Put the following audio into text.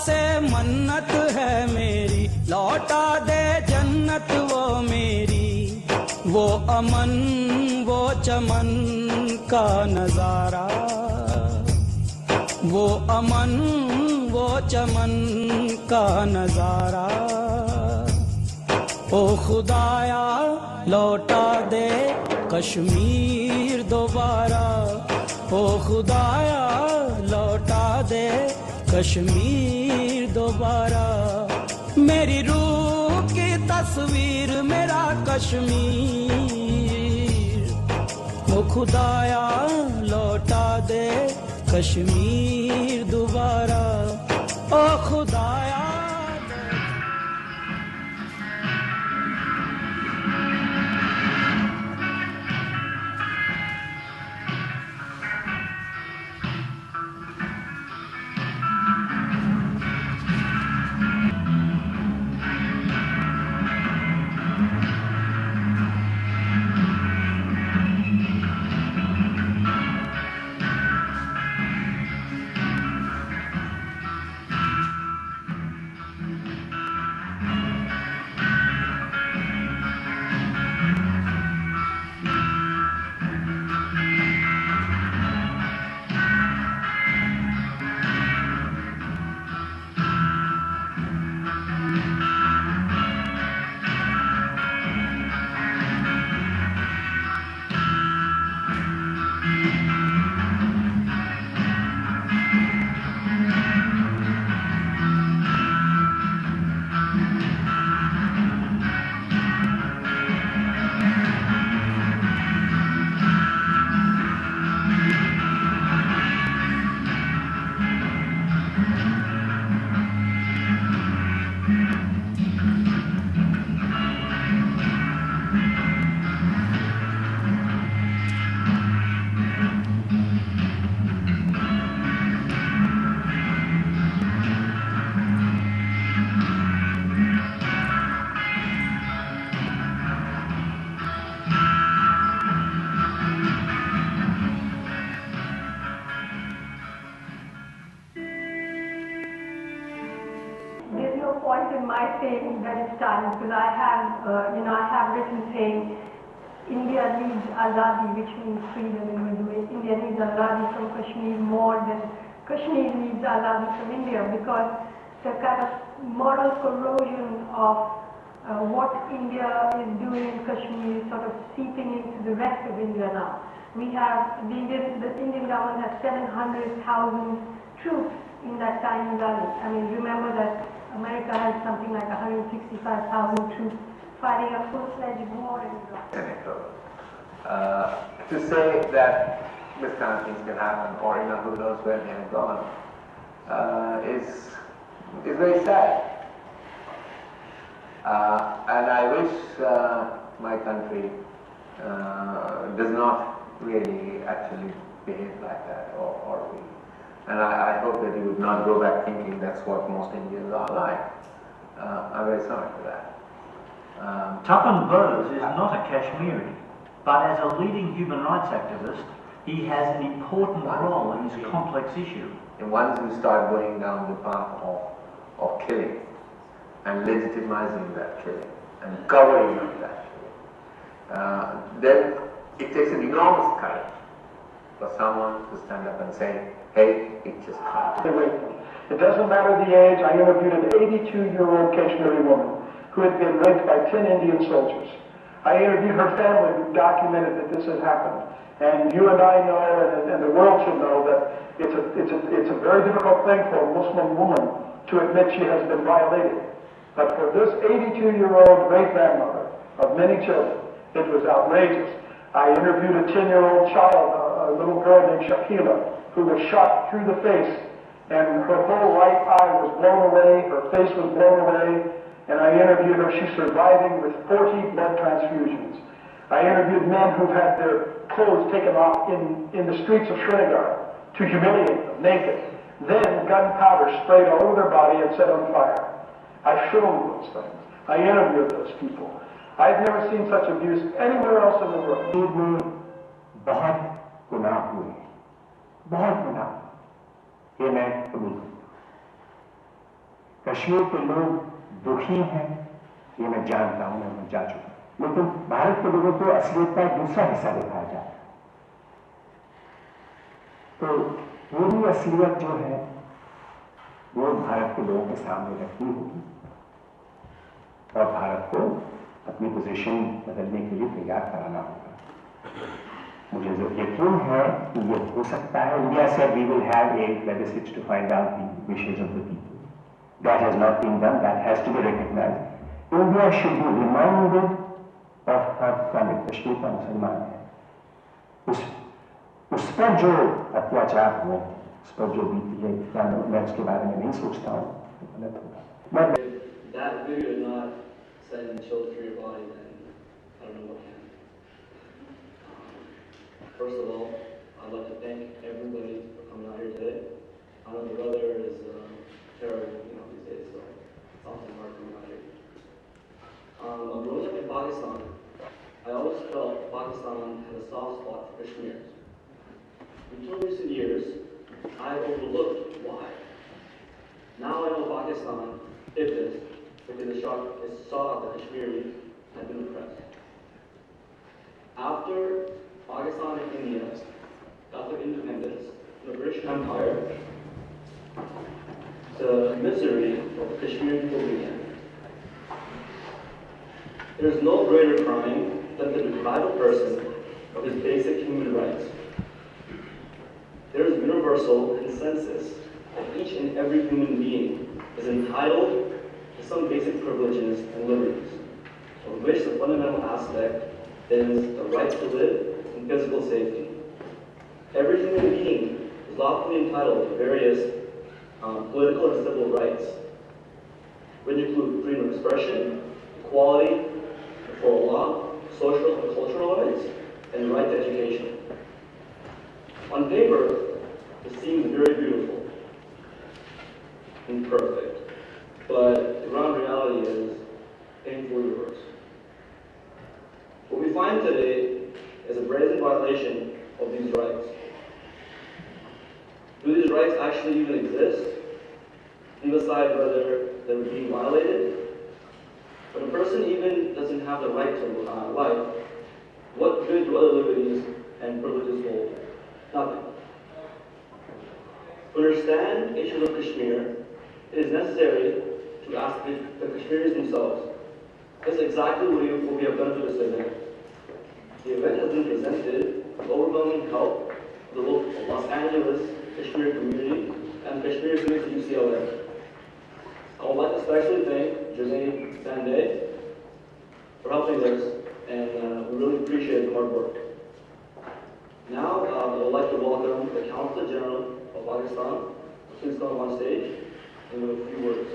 से मन्नत है मेरी, लौटा दे जन्नत वो मेरी। वो अमन वो चमन का नजारा, वो अमन वो चमन का नजारा। ओ खुदाया लौटा दे कश्मीर दोबारा, ओ खुदाया लौटा दे कश्मीर दोबारा। मेरी रूह की तस्वीर मेरा कश्मीर, ओ खुदाया लौटा दे कश्मीर दोबारा, ओ खुदाया। Because I have written saying, India needs Azadi, which means freedom in Urdu. India needs Azadi from Kashmir more than Kashmir needs Azadi from India, because the kind of moral corrosion of what India is doing in Kashmir is sort of seeping into the rest of India now. We have, the Indian government has 700,000 troops in that tiny valley. I mean, remember that America has something like 165,000 troops fighting a full-fledged war in Iraq. To say that this kind of things can happen, or who knows where they have gone, is very sad. And I wish my country does not really actually behave like that, or we. And I hope that you would not go back thinking that's what most Indians are like. I'm very sorry for that. Tapan Bose is not a Kashmiri, but as a leading human rights activist, he has an important role in this complex issue. And once you start going down the path of killing, and legitimizing that killing, and covering up that killing, then it takes an enormous courage for someone to stand up and say, hey, it just happened. It doesn't matter the age. I interviewed an 82-year-old Kashmiri woman who had been raped by 10 Indian soldiers. I interviewed her family who documented that this had happened. And you and I know, and the world should know, that it's a very difficult thing for a Muslim woman to admit she has been violated. But for this 82-year-old great-grandmother of many children, it was outrageous. I interviewed a 10-year-old child, a little girl named Shakila, who was shot through the face, and her whole right eye was blown away, her face was blown away, and I interviewed her. She's surviving with 40 blood transfusions. I interviewed men who've had their clothes taken off in the streets of Srinagar to humiliate them, naked. Then gunpowder sprayed all over their body and set on fire. I filmed those things. I interviewed those people. I've never seen such abuse anywhere else in the world. बहुत गुनाह हुए, बहुत गुनाह, ये मैं कबूल करता हूँ। कश्मीर के लोग दुखी हैं, ये मैं जानता हूं, मैं जा चुका हूं, लेकिन भारत के लोगों को असलियत का एक दूसरा हिस्सा दिखाया जाता है। तो पूरी असलियत जो है वो भारत के लोगों के सामने रखनी होगी और भारत को अपनी पोजीशन बदलने के लिए तैयार कराना होगा। मुझे जो यकीन है कि ये हो सकता है। India said we will have a plebiscite to find out the wishes of the people. That has not been done. That has to be recognized. India should be reminded of her planet. Kashmir का मुसलमान है, उस पर जो अत्याचार हुए, उस पर जो बीती है, क्या मैं उसके बारे में नहीं सोचता हूँ, गलत होगा। That video is not sending chills through your body, then I don't know what can. First of all, I'd like to thank everybody for coming out here today. I know the weather is terrible, these days, so it's often hard coming out here. Growing up in Pakistan, I always felt Pakistan had a soft spot for Kashmir. Until recent years, I overlooked why. Now I know Pakistan did this because it saw that Kashmiris had been oppressed. After Pakistan and India got their independence from the British Empire, the misery of Kashmir people began. There is no greater crime than to deprive a person of his basic human rights. There is universal consensus that each and every human being is entitled to some basic privileges and liberties, of which the fundamental aspect is the right to live and physical safety. Every human being is lawfully entitled to various political and civil rights, which include freedom of expression, equality before law, social and cultural rights, and the right to education. On paper, it seems very beautiful and perfect, but the ground reality is painfully reversed. What we find today is a brazen violation of these rights. Do these rights actually even exist? Leave aside whether they're being violated. When a person even doesn't have the right to life, what good do other liberties and privileges hold? Nothing. To understand issues of Kashmir, it is necessary to ask the Kashmiris themselves. This is exactly what we have done to this event. The event has been presented with overwhelming help of the local Los Angeles Kashmir community and Kashmir students at UCLA. I would like to especially thank Syed for helping us, and we really appreciate the hard work. Now, I would like to welcome the Consul General of Pakistan. Please come on stage and with a few words.